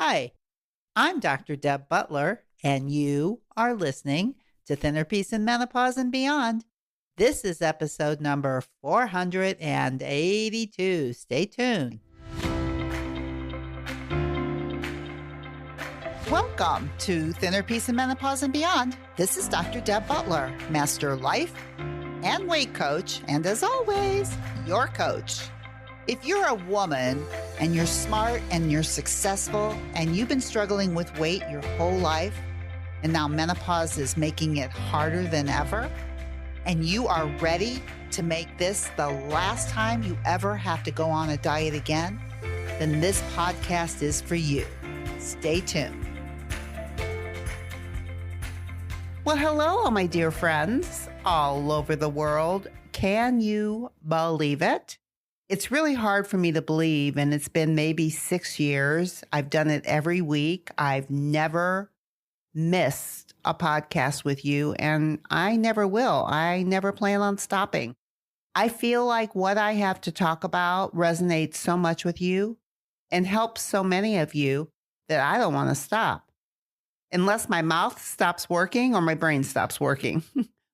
Hi, I'm Dr. Deb Butler, and you are listening to Thinner Peace in Menopause and Beyond. This is episode number 482. Stay tuned. Welcome to Thinner Peace in Menopause and Beyond. This is Dr. Deb Butler, Master Life and Weight Coach, and as always, your coach. If you're a woman and you're smart and you're successful and you've been struggling with weight your whole life, and now menopause is making it harder than ever, and you are ready to make this the last time you ever have to go on a diet again, then this podcast is for you. Stay tuned. Well, hello, my dear friends all over the world. Can you believe it? It's really hard for me to believe, and it's been maybe 6 years. I've done it every week. I've never missed a podcast with you, and I never will. I never plan on stopping. I feel like what I have to talk about resonates so much with you and helps so many of you that I don't want to stop. Unless my mouth stops working or my brain stops working.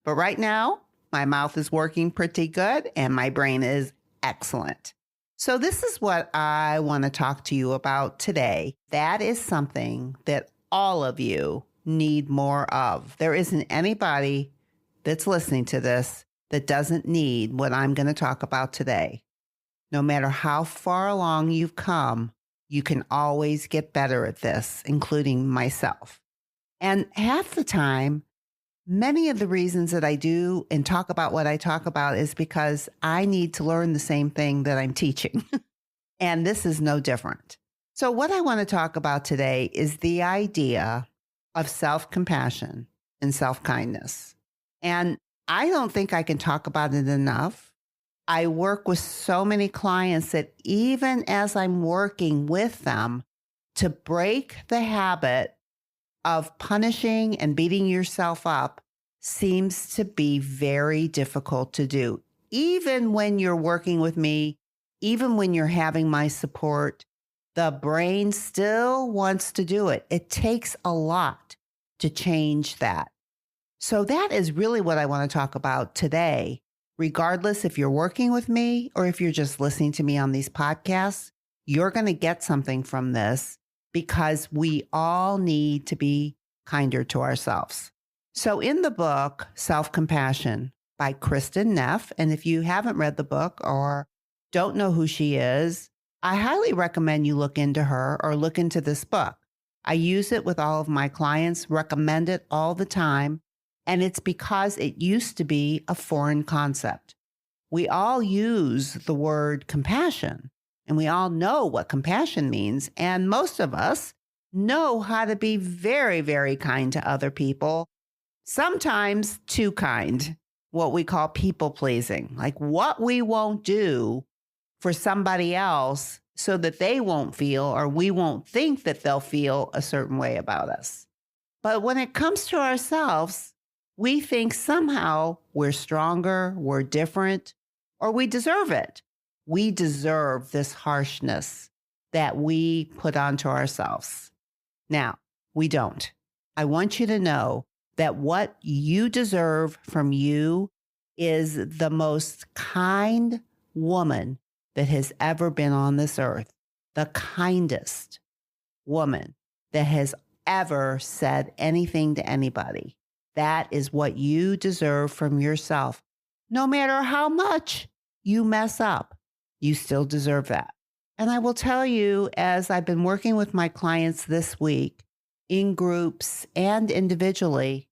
But right now, my mouth is working pretty good and my brain is excellent. So this is what I want to talk to you about today. That is something that all of you need more of. There isn't anybody that's listening to this that doesn't need what I'm going to talk about today. No matter how far along you've come, you can always get better at this, including myself. And half the time, many of the reasons that I do and talk about what I talk about is because I need to learn the same thing that I'm teaching. And this is no different. So what I want to talk about today is the idea of self-compassion and self-kindness. And I don't think I can talk about it enough. I work with so many clients that even as I'm working with them to break the habit of punishing and beating yourself up seems to be very difficult to do. Even when you're working with me, even when you're having my support, the brain still wants to do it. It takes a lot to change that. So that is really what I want to talk about today. Regardless if you're working with me or if you're just listening to me on these podcasts, you're going to get something from this because we all need to be kinder to ourselves. So in the book, Self-Compassion by Kristin Neff, and if you haven't read the book or don't know who she is, I highly recommend you look into her or look into this book. I use it with all of my clients, recommend it all the time, and it's because it used to be a foreign concept. We all use the word compassion, and we all know what compassion means, and most of us know how to be very, very kind to other people, sometimes too kind, what we call people pleasing, like what we won't do for somebody else so that they won't feel or we won't think that they'll feel a certain way about us. But when it comes to ourselves, we think somehow we're stronger, we're different, or we deserve it. We deserve this harshness that we put onto ourselves. Now, we don't. I want you to know that what you deserve from you is the most kind woman that has ever been on this earth, the kindest woman that has ever said anything to anybody. That is what you deserve from yourself. No matter how much you mess up, you still deserve that. And I will tell you, as I've been working with my clients this week in groups and individually,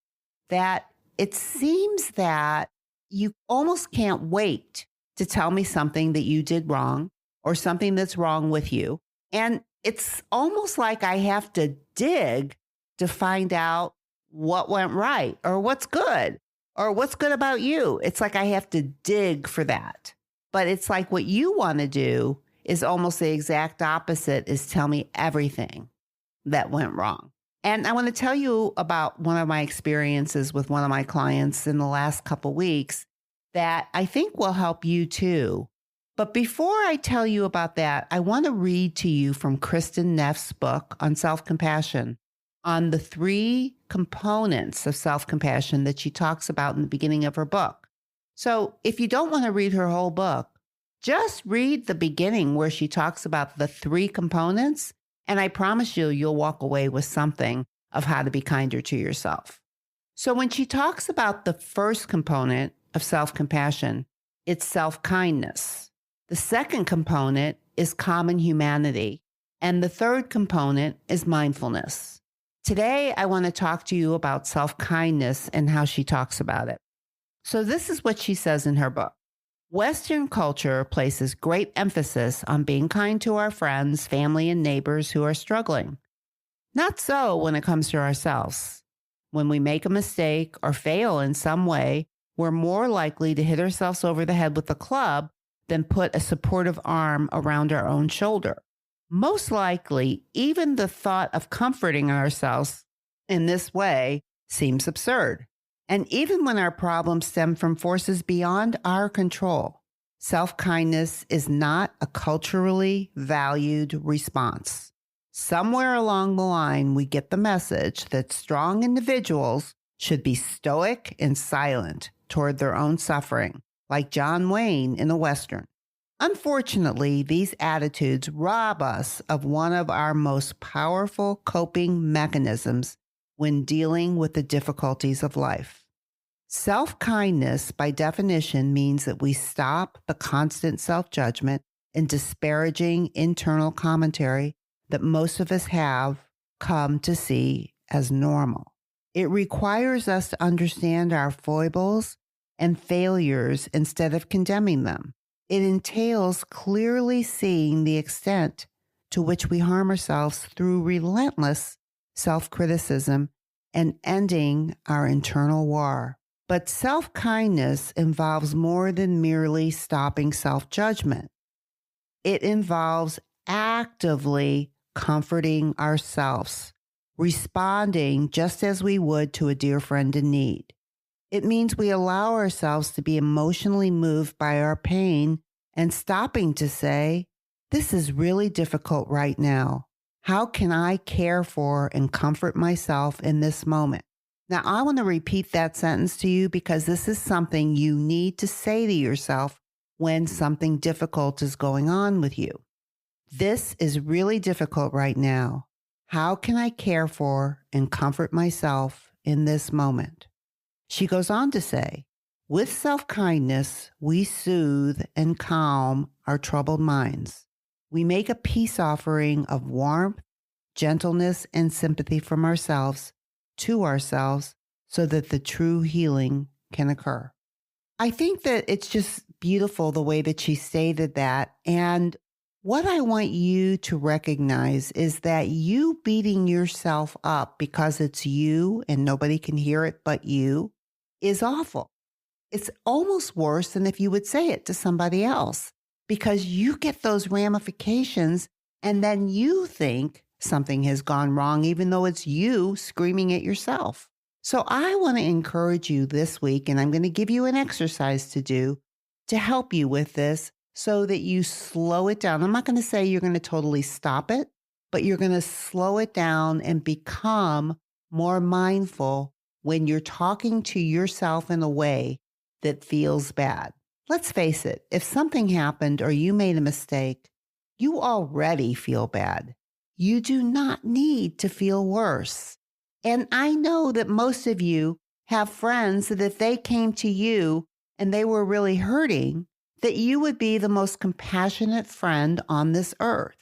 that it seems that you almost can't wait to tell me something that you did wrong or something that's wrong with you. And it's almost like I have to dig to find out what went right or what's good about you. It's like I have to dig for that. But it's like what you want to do is almost the exact opposite, is tell me everything that went wrong. And I want to tell you about one of my experiences with one of my clients in the last couple weeks that I think will help you too. But before I tell you about that, I want to read to you from Kristin Neff's book on self compassion, on the 3 components of self compassion that she talks about in the beginning of her book. So if you don't want to read her whole book, just read the beginning where she talks about the 3 components, and I promise you, you'll walk away with something of how to be kinder to yourself. So when she talks about the first component of self compassion, it's self kindness. The second component is common humanity. And the third component is mindfulness. Today, I want to talk to you about self-kindness and how she talks about it. So this is what she says in her book. Western culture places great emphasis on being kind to our friends, family, and neighbors who are struggling. Not so when it comes to ourselves. When we make a mistake or fail in some way, we're more likely to hit ourselves over the head with a club than put a supportive arm around our own shoulder. Most likely, even the thought of comforting ourselves in this way seems absurd. And even when our problems stem from forces beyond our control, self-kindness is not a culturally valued response. Somewhere along the line, we get the message that strong individuals should be stoic and silent toward their own suffering, like John Wayne in the Western. Unfortunately, these attitudes rob us of one of our most powerful coping mechanisms when dealing with the difficulties of life. Self-kindness, by definition, means that we stop the constant self-judgment and disparaging internal commentary that most of us have come to see as normal. It requires us to understand our foibles and failures instead of condemning them. It entails clearly seeing the extent to which we harm ourselves through relentless self-criticism and ending our internal war. But self-kindness involves more than merely stopping self-judgment. It involves actively comforting ourselves, responding just as we would to a dear friend in need. It means we allow ourselves to be emotionally moved by our pain and stopping to say, this is really difficult right now. How can I care for and comfort myself in this moment? Now, I want to repeat that sentence to you because this is something you need to say to yourself when something difficult is going on with you. This is really difficult right now. How can I care for and comfort myself in this moment? She goes on to say, with self-kindness, we soothe and calm our troubled minds. We make a peace offering of warmth, gentleness, and sympathy from ourselves to ourselves so that the true healing can occur. I think that it's just beautiful the way that she stated that. And what I want you to recognize is that you beating yourself up because it's you and nobody can hear it but you is awful. It's almost worse than if you would say it to somebody else because you get those ramifications and then you think something has gone wrong, even though it's you screaming at yourself. So I want to encourage you this week, and I'm going to give you an exercise to do to help you with this so that you slow it down. I'm not going to say you're going to totally stop it, but you're going to slow it down and become more mindful when you're talking to yourself in a way that feels bad. Let's face it, if something happened or you made a mistake, you already feel bad. You do not need to feel worse. And I know that most of you have friends that if they came to you and they were really hurting, that you would be the most compassionate friend on this earth.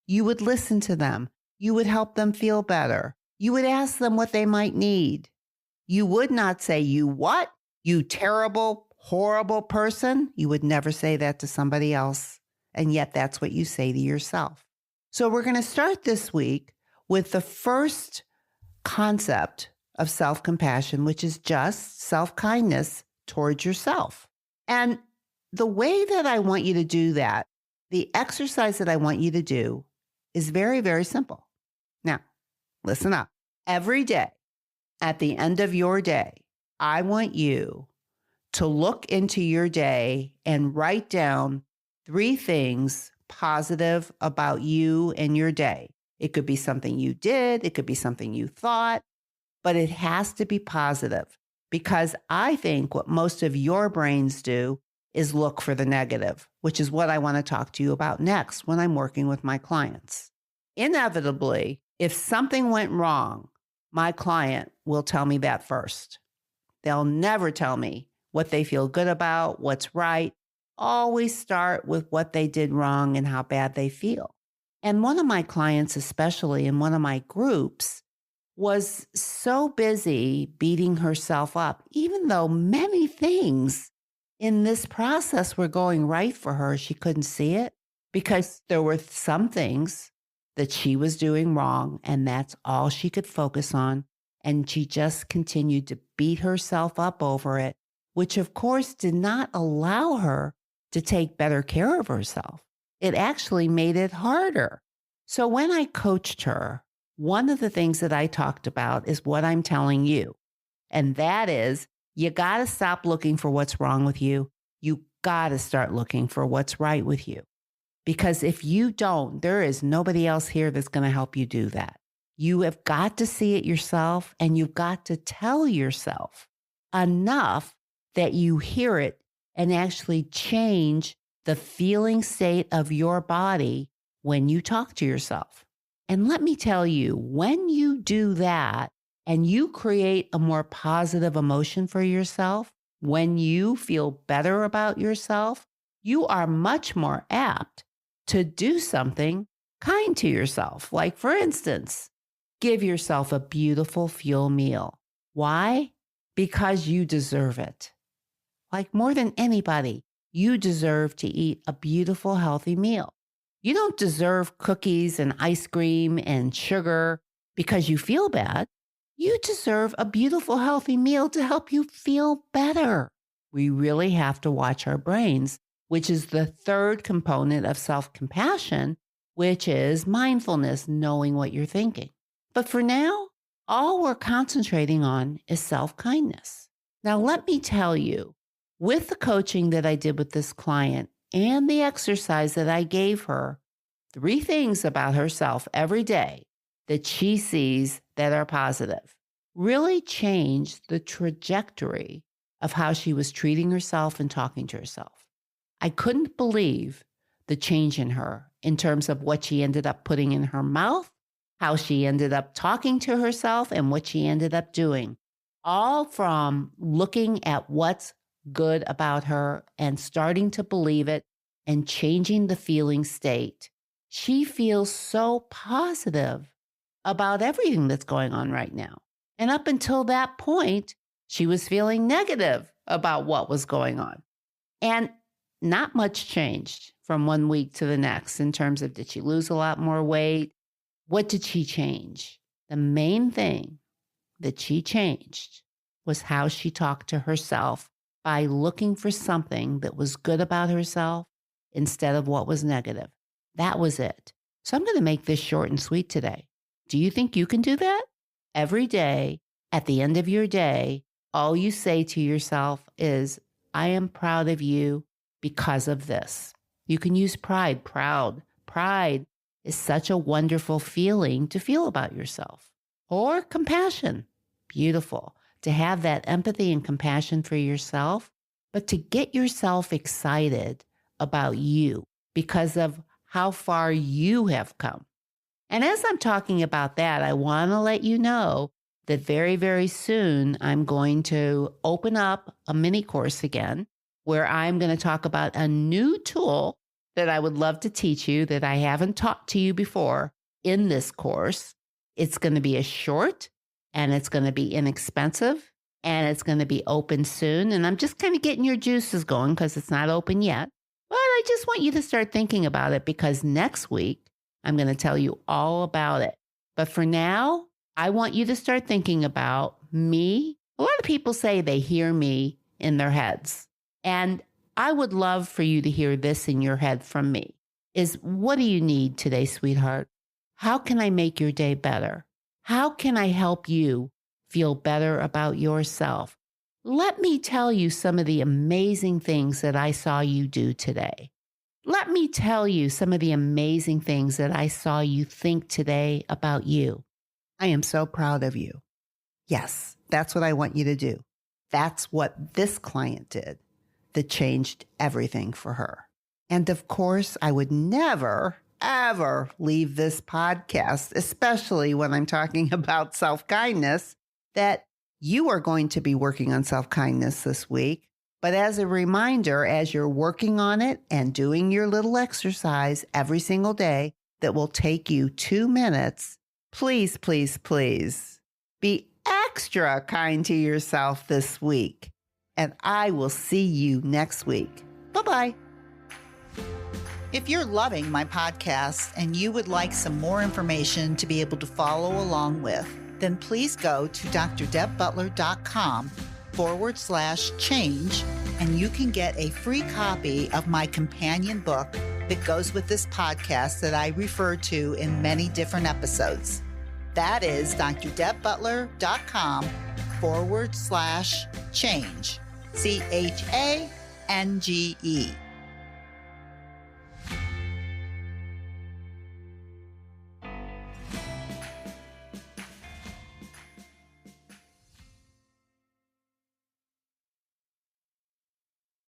You would listen to them. You would help them feel better. You would ask them what they might need. You would not say, you what? You terrible, horrible person. You would never say that to somebody else. And yet that's what you say to yourself. So we're going to start this week with the first concept of self-compassion, which is just self-kindness towards yourself. And the way that I want you to do that, the exercise that I want you to do is very, very simple. Now, listen up. Every day, at the end of your day, I want you to look into your day and write down 3 things positive about you and your day. It could be something you did, it could be something you thought, but it has to be positive because I think what most of your brains do is look for the negative, which is what I want to talk to you about next when I'm working with my clients. Inevitably, if something went wrong, my client will tell me that first. They'll never tell me what they feel good about, what's right. Always start with what they did wrong and how bad they feel. And one of my clients, especially in one of my groups, was so busy beating herself up, even though many things in this process were going right for her. She couldn't see it because there were some things that she was doing wrong, and that's all she could focus on. And she just continued to beat herself up over it, which of course did not allow her to take better care of herself. It actually made it harder. So when I coached her, one of the things that I talked about is what I'm telling you. And that is, you got to stop looking for what's wrong with you. You got to start looking for what's right with you. Because if you don't, there is nobody else here that's going to help you do that. You have got to see it yourself, and you've got to tell yourself enough that you hear it and actually change the feeling state of your body when you talk to yourself. And let me tell you, when you do that and you create a more positive emotion for yourself, when you feel better about yourself, you are much more apt to do something kind to yourself. Like, for instance, give yourself a beautiful fuel meal. Why? Because you deserve it. Like more than anybody, you deserve to eat a beautiful, healthy meal. You don't deserve cookies and ice cream and sugar because you feel bad. You deserve a beautiful, healthy meal to help you feel better. We really have to watch our brains, which is the third component of self-compassion, which is mindfulness, knowing what you're thinking. But for now, all we're concentrating on is self-kindness. Now, let me tell you, with the coaching that I did with this client and the exercise that I gave her, 3 things about herself every day that she sees that are positive really changed the trajectory of how she was treating herself and talking to herself. I couldn't believe the change in her in terms of what she ended up putting in her mouth, how she ended up talking to herself, and what she ended up doing. All from looking at what's good about her and starting to believe it and changing the feeling state. She feels so positive about everything that's going on right now. And up until that point, she was feeling negative about what was going on. And not much changed from one week to the next in terms of, did she lose a lot more weight? What did she change? The main thing that she changed was how she talked to herself by looking for something that was good about herself instead of what was negative. That was it. So I'm going to make this short and sweet today. Do you think you can do that? Every day, at the end of your day, all you say to yourself is, I am proud of you because of this. You can use pride, proud. Pride is such a wonderful feeling to feel about yourself. Or compassion, beautiful. To have that empathy and compassion for yourself, but to get yourself excited about you because of how far you have come. And as I'm talking about that, I want to let you know that very, very soon I'm going to open up a mini course again where I'm going to talk about a new tool that I would love to teach you that I haven't taught to you before in this course. It's going to be a short, and it's going to be inexpensive, and it's going to be open soon. And I'm just kind of getting your juices going because it's not open yet. But I just want you to start thinking about it because next week, I'm going to tell you all about it. But for now, I want you to start thinking about me. A lot of people say they hear me in their heads. And I would love for you to hear this in your head from me. Is, what do you need today, sweetheart? How can I make your day better? How can I help you feel better about yourself? Let me tell you some of the amazing things that I saw you do today. Let me tell you some of the amazing things that I saw you think today about you. I am so proud of you. Yes, that's what I want you to do. That's what this client did that changed everything for her. And of course, I would never, ever leave this podcast, especially when I'm talking about self-kindness, that you are going to be working on self-kindness this week. But as a reminder, as you're working on it and doing your little exercise every single day that will take you 2 minutes, please, please, please be extra kind to yourself this week. And I will see you next week. Bye-bye. If you're loving my podcast and you would like some more information to be able to follow along with, then please go to drdebbutler.com/change, and you can get a free copy of my companion book that goes with this podcast that I refer to in many different episodes. That is drdebbutler.com/change, CHANGE.